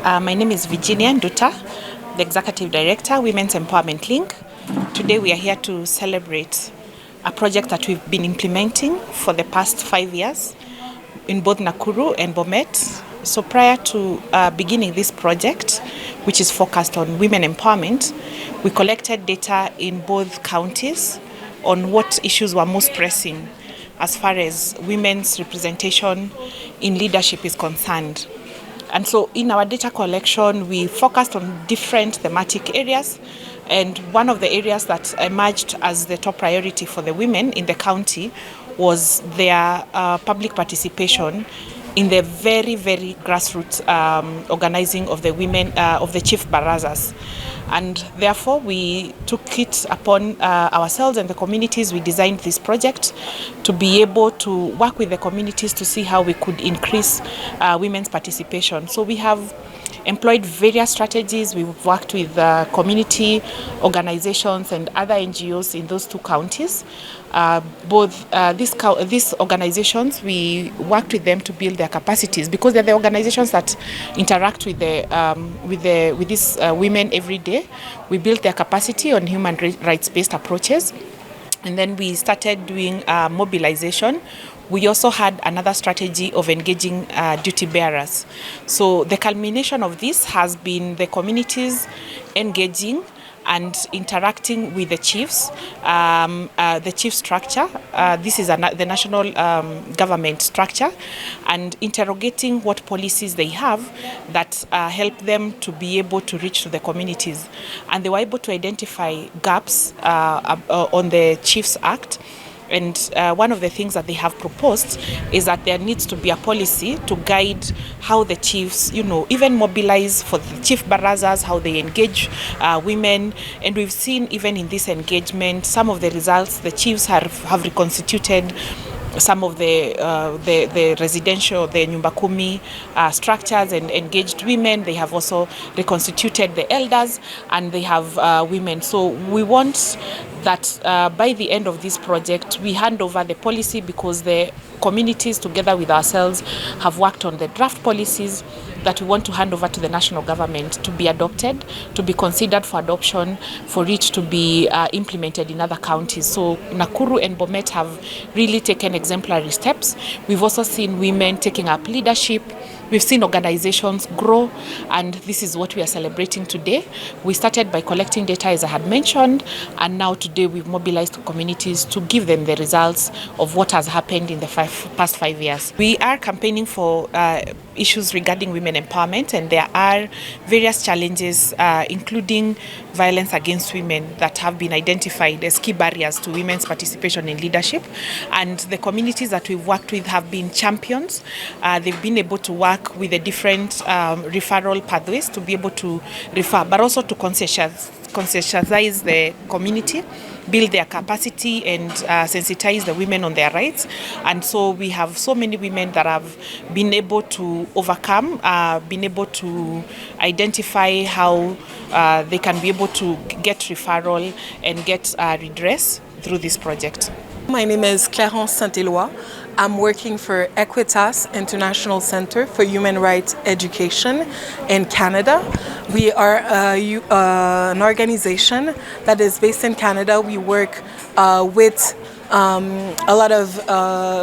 My name is Virginia Nduta, the Executive Director, Women's Empowerment Link. Today we are here to celebrate a project that we've been implementing for the past 5 years in both Nakuru and Bomet. So prior to beginning this project, which is focused on women empowerment, we collected data in both counties on what issues were most pressing as far as women's representation in leadership is concerned. And so in our data collection, we focused on different thematic areas. And one of the areas that emerged as the top priority for the women in the county was their public participation in the very, very grassroots organizing of the women, of the chief barazas. And therefore, we took it upon ourselves and the communities. We designed this project to be able to work with the communities to see how we could increase women's participation. So we have employed various strategies. We've worked with community organizations and other NGOs in those two counties. These organizations, we worked with them to build their capacities because they're the organizations that interact with these women every day. We built their capacity on human rights-based approaches, and then we started doing mobilization. We also had another strategy of engaging duty bearers. So the culmination of this has been the communities engaging and interacting with the chiefs, the chief structure. This is the national government structure, and interrogating what policies they have that help them to be able to reach to the communities. And they were able to identify gaps on the Chiefs Act. And one of the things that they have proposed is that there needs to be a policy to guide how the chiefs, even mobilize for the chief barazas, how they engage women. And we've seen even in this engagement, some of the results, the chiefs have reconstituted some of the residential, the Nyumba Kumi structures and engaged women. They have also reconstituted the elders and they have women. So we want that by the end of this project, we hand over the policy because the communities together with ourselves have worked on the draft policies that we want to hand over to the national government to be adopted, to be considered for adoption, for it to be implemented in other counties. So Nakuru and Bomet have really taken exemplary steps. We've also seen women taking up leadership. We've seen organizations grow, and this is what we are celebrating today. We started by collecting data, as I had mentioned, and now today we've mobilized communities to give them the results of what has happened in the past 5 years. We are campaigning for issues regarding women empowerment, and there are various challenges, including violence against women, that have been identified as key barriers to women's participation in leadership. And the communities that we've worked with have been champions. They've been able to work with the different referral pathways to be able to refer, but also to conscientize the community, build their capacity, and sensitize the women on their rights. And so we have so many women that have been able to overcome, been able to identify how they can be able to get referral and get redress through this project. My name is Clarence Saint-Éloi. I'm working for Equitas International Center for Human Rights Education in Canada. We are an organization that is based in Canada. We work with a lot of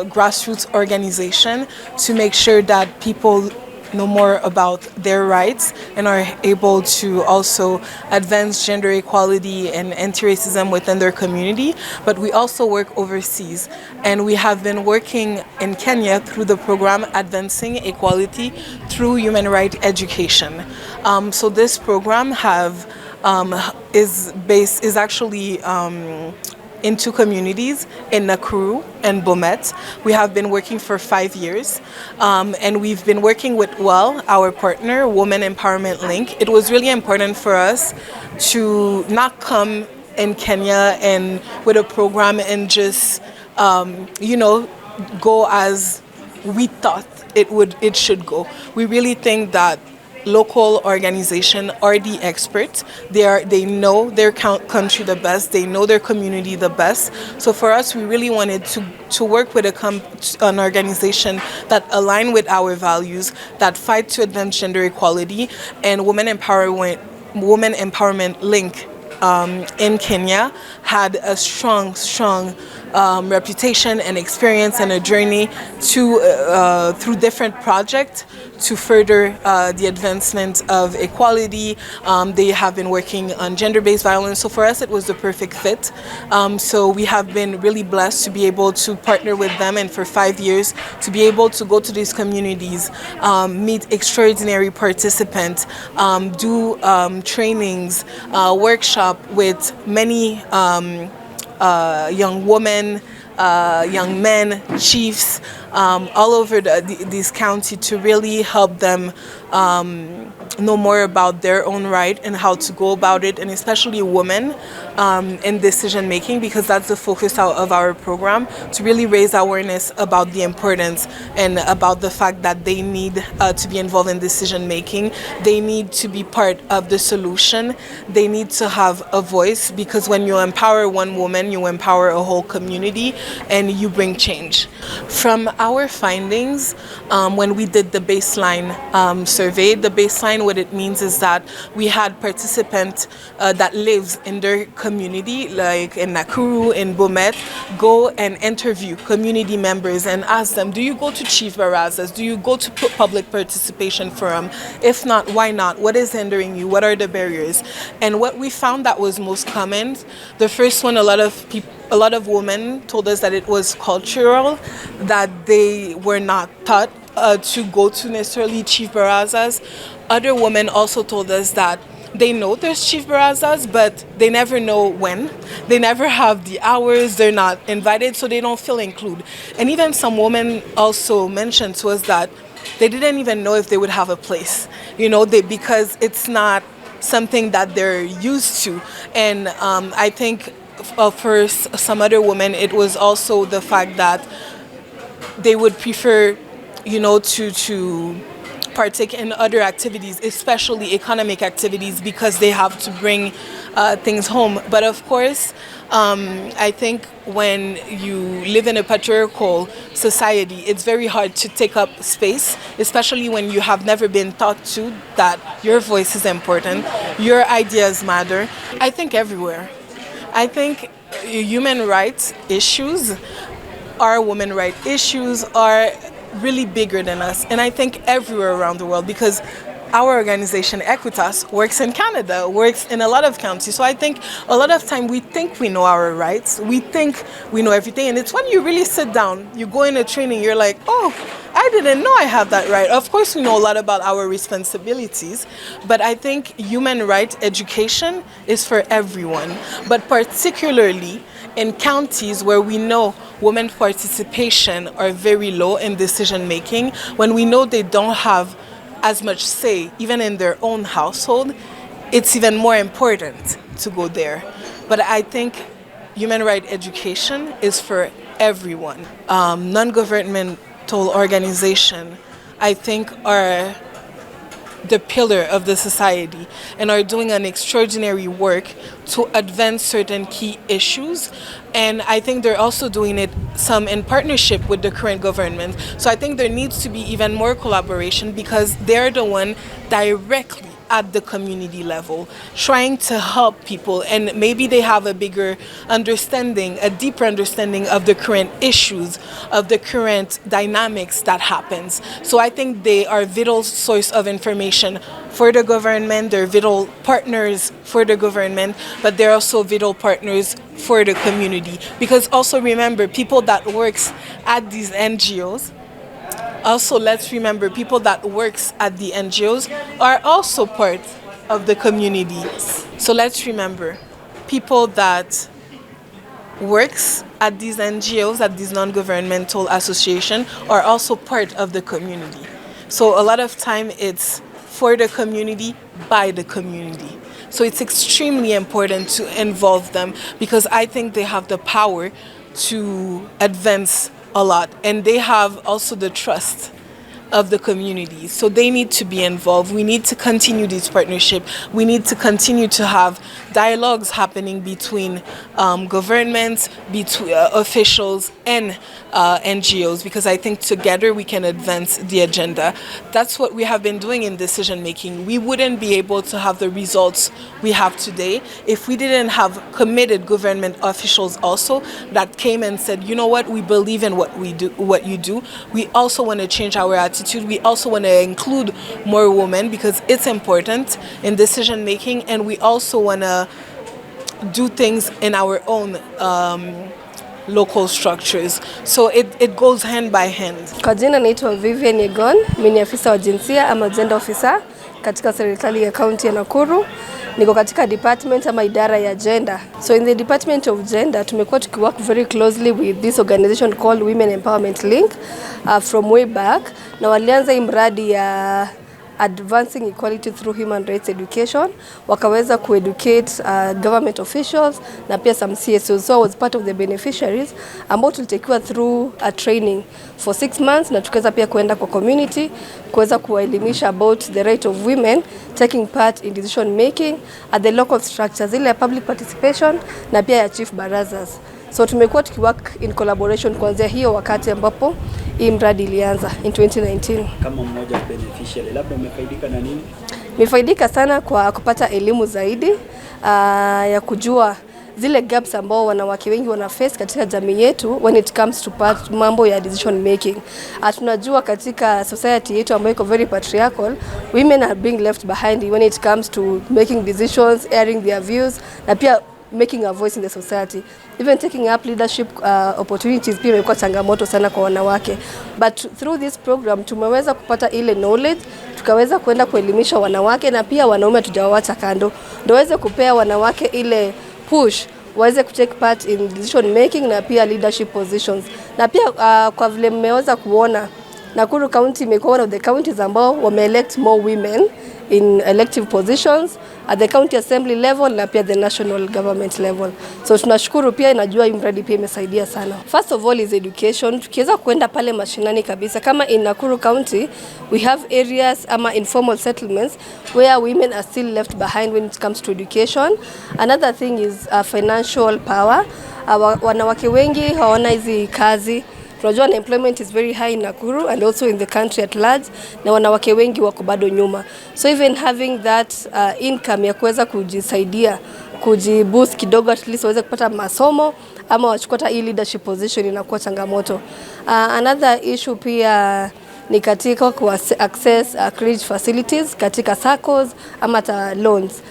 grassroots organization to make sure that people know more about their rights and are able to also advance gender equality and anti-racism within their community. But we also work overseas, and we have been working in Kenya through the program Advancing Equality Through Human Rights Education. So this program is actually in two communities, in Nakuru and Bomet. We have been working for 5 years, and we've been working with our partner, Women Empowerment Link. It was really important for us to not come in Kenya and with a program and just, go as we thought it should go. We really think that local organization are the experts. They know their country the best. They know their community the best. So for us, we really wanted to work with an organization that align with our values, that fight to advance gender equality and women empowerment. Women Empowerment Link in Kenya had a strong reputation and experience and a journey through different projects to further the advancement of equality. They have been working on gender-based violence. So for us, it was the perfect fit. So we have been really blessed to be able to partner with them and for 5 years to be able to go to these communities, meet extraordinary participants, do trainings, workshop with many young women, young men, chiefs, all over this county to really help them know more about their own right and how to go about it, and especially women in decision making, because that's the focus of our program, to really raise awareness about the importance and about the fact that they need to be involved in decision making. They need to be part of the solution. They need to have a voice, because when you empower one woman, you empower a whole community and you bring change. From our findings, when we did the baseline survey, the baseline, what it means is that we had participants that lives in their community, like in Nakuru, in Bomet, go and interview community members and ask them, do you go to Chief Barazas? Do you go to public participation forum? If not, why not? What is hindering you? What are the barriers? And what we found that was most common, the first one, a lot of women told us that it was cultural, that they were not taught to go to necessarily Chief Barazas. Other women also told us that they know there's Chief Barazas, but they never know when. They never have the hours, they're not invited, so they don't feel included. And even some women also mentioned to us that they didn't even know if they would have a place, because it's not something that they're used to. And I think for some other women, it was also the fact that they would prefer, to partake in other activities, especially economic activities, because they have to bring things home. But of course, I think when you live in a patriarchal society, it's very hard to take up space, especially when you have never been taught to that your voice is important, your ideas matter. I think everywhere. I think human rights issues, our women rights issues are really bigger than us, and I think everywhere around the world, because our organization Equitas works in Canada, works in a lot of counties. So I think a lot of time we think we know our rights, we think we know everything, and it's when you really sit down, you go in a training, you're like, oh, I didn't know I have that right. Of course we know a lot about our responsibilities, but I think human rights education is for everyone, but particularly in counties where we know women participation are very low in decision making, when we know they don't have as much say even in their own household, it's even more important to go there. But I think human rights education is for everyone. Non-governmental organizations, I think, are the pillar of the society and are doing an extraordinary work to advance certain key issues. And I think they're also doing it some in partnership with the current government. So I think there needs to be even more collaboration, because they're the one directly at the community level trying to help people, and maybe they have a bigger understanding, a deeper understanding of the current issues, of the current dynamics that happens. So I think they are vital source of information for the government, they're vital partners for the government, but they're also vital partners for the community. Because also remember, people that works at these NGOs, also, let's remember, people that works at the NGOs are also part of the community. So let's remember, people that works at these NGOs, at these non-governmental associations, are also part of the community. So a lot of time it's for the community, by the community. So it's extremely important to involve them, because I think they have the power to advance a lot, and they have also the trust of the community. So they need to be involved. We need to continue this partnership. We need to continue to have dialogues happening between governments, between officials and NGOs, because I think together we can advance the agenda. That's what we have been doing in decision making. We wouldn't be able to have the results we have today if we didn't have committed government officials also that came and said, you know what, we believe in what we do, what you do. We also want to change our attitude. We also want to include more women because it's important in decision making, and we also want to do things in our own local structures. So it goes hand by hand. Kwa jina naitwa Vivian Yegon, mimi ni afisa wa jinsia ama gender officer katika serikali ya kaunti ya Nakuru. Niko katika department ama idara ya gender. So in the department of gender, tumekuwa tukiwork very closely with this organization called Women Empowerment Link from way back. Na walianza hii mradi ya advancing equality through human rights education, wakaweza kueducate government officials na pia some CSOs. So I was part of the beneficiaries ambao tulitakiwa through a training for 6 months, na tukaweza pia kuenda kwa community kuweza kuwaelimisha about the right of women taking part in decision making at the local structures, ile ya public participation na pia ya chief barazas. So tumekuwa tukiwork in collaboration kuanzia hiyo wakati ambapo hii mradi ilianza in 2019. Kama mmoja beneficiary, labda umefaidika na nini? Nimefaidika sana kwa kupata elimu zaidi ya kujua zile gaps ambao wanawake wengi wana face katika jamii yetu when it comes to mambo ya decision making. Tunajua katika society yetu ambayo iko very patriarchal, women are being left behind when it comes to making decisions, airing their views na pia making a voice in the society. Even taking up leadership opportunities pia imekuwa changamoto sana kwa wanawake. But through this program tumeweza kupata ile knowledge, tukaweza kwenda kuelimisha wanawake na pia wanaume tujawaacha kando. Ndio waweze kupea wanawake ile push waweze kutake part in decision making na pia leadership positions. Na pia kwa vile mmeweza kuona Nakuru County imekuwa one of the counties ambao wameelect more women in elective positions at the county assembly level na pia the national government level. So tunashukuru pia, inajua hii mradi pia imesaidia sana. First of all is education. Tukiweza kwenda pale mashinani kabisa, kama in Nakuru County we have areas ama informal settlements where women are still left behind when it comes to education. Another thing is financial power. Wanawake wengi hawana hizi kazi. Tunajua unemployment is very high in Nakuru and also in the country at large, na wanawake wengi wako bado nyuma. So even having that income ya kuweza kujisaidia, kujiboost kidogo, at least waweze kupata masomo ama wachukua hii leadership position, inakuwa changamoto. Another issue pia ni katika ku access credit facilities katika SACCOs ama ta loans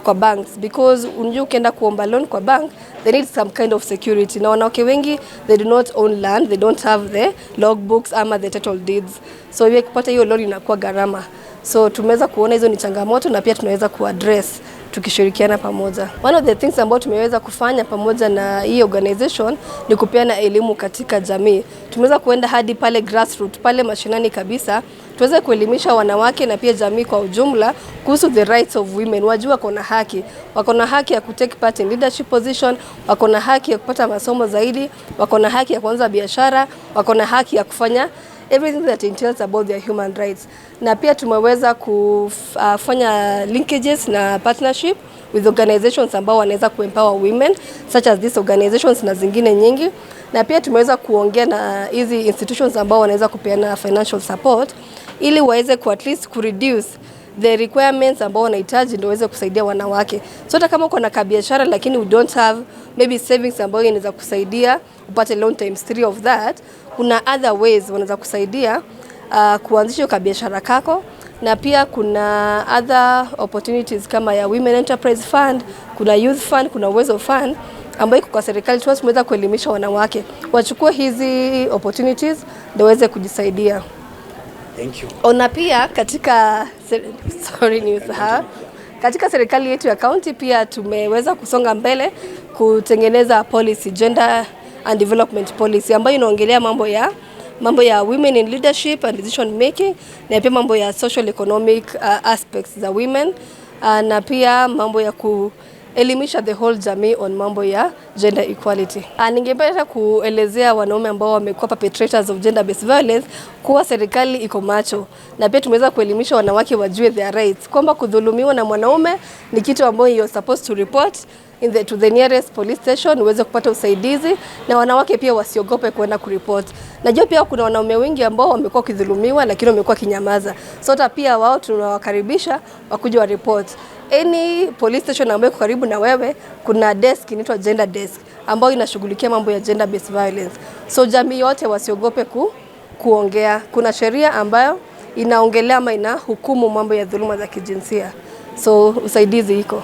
kwa banks, because unajua ukienda kuomba loan kwa bank they need some kind of security, na wanawake wengi they do not own land, they don't have the logbooks ama the title deeds, so iwe kupata hiyo loan inakuwa gharama. So tumeweza kuona hizo ni changamoto na pia tunaweza kuaddress tukishirikiana pamoja. One of the things ambao tumeweza kufanya pamoja na hii organization ni kupeana elimu katika jamii. Tumeweza kuenda hadi pale grassroots, pale mashinani kabisa, tuweze kuelimisha wanawake na pia jamii kwa ujumla kuhusu the rights of women. Wajua wako na haki ya kutake part in leadership position, wako na haki ya kupata masomo zaidi, wako na haki ya kuanza biashara, wako na haki ya kufanya everything that entails about their human rights. Na pia tumeweza kufanya linkages na partnership with organizations ambao wanaweza kuempower women such as these organizations na zingine nyingi, na pia tumeweza kuongea na hizi institutions ambao wanaweza kupeana financial support ili waweze ku at least ku reduce the requirements ambao wanahitaji ndio waweze kusaidia wanawake. So hata kama uko na biashara lakini we don't have maybe savings ambayo inaweza kusaidia upate loan times 3 of that, kuna other ways wanaweza kusaidia kuanzisha biashara kako, na pia kuna other opportunities kama ya Women Enterprise Fund, kuna Youth Fund, kuna Uwezo Fund ambayo kwa serikali tumeweza kuelimisha wanawake wachukue hizi opportunities ndio waweze kujisaidia. Thank you. Ona pia katika katika serikali yetu ya county pia tumeweza kusonga mbele kutengeneza policy, gender and development policy ambayo inaongelea mambo ya women in leadership and decision making, na pia mambo ya social economic aspects za women, na pia mambo ya elimisha the whole jamii on mambo ya gender equality. Ningependa kuelezea wanaume ambao wamekuwa perpetrators of gender based violence kuwa serikali iko macho, na pia tumeweza kuelimisha wanawake wajue their rights, kwamba kudhulumiwa na mwanaume ni kitu ambayo you're supposed to report to the nearest police station uweze kupata usaidizi, na wanawake pia wasiogope kwenda kuripot. Najua pia kuna wanaume wengi ambao wamekuwa kidhulumiwa lakini wamekuwa kinyamaza. So hata pia wao tunawakaribisha wakuja wa report. Any police station ambayo iko karibu na wewe, kuna desk inaitwa gender desk ambayo inashughulikia mambo ya gender based violence. So jamii yote wasiogope kuongea. Kuna sheria ambayo inaongelea ama ina hukumu mambo ya dhuluma za kijinsia. So usaidizi iko.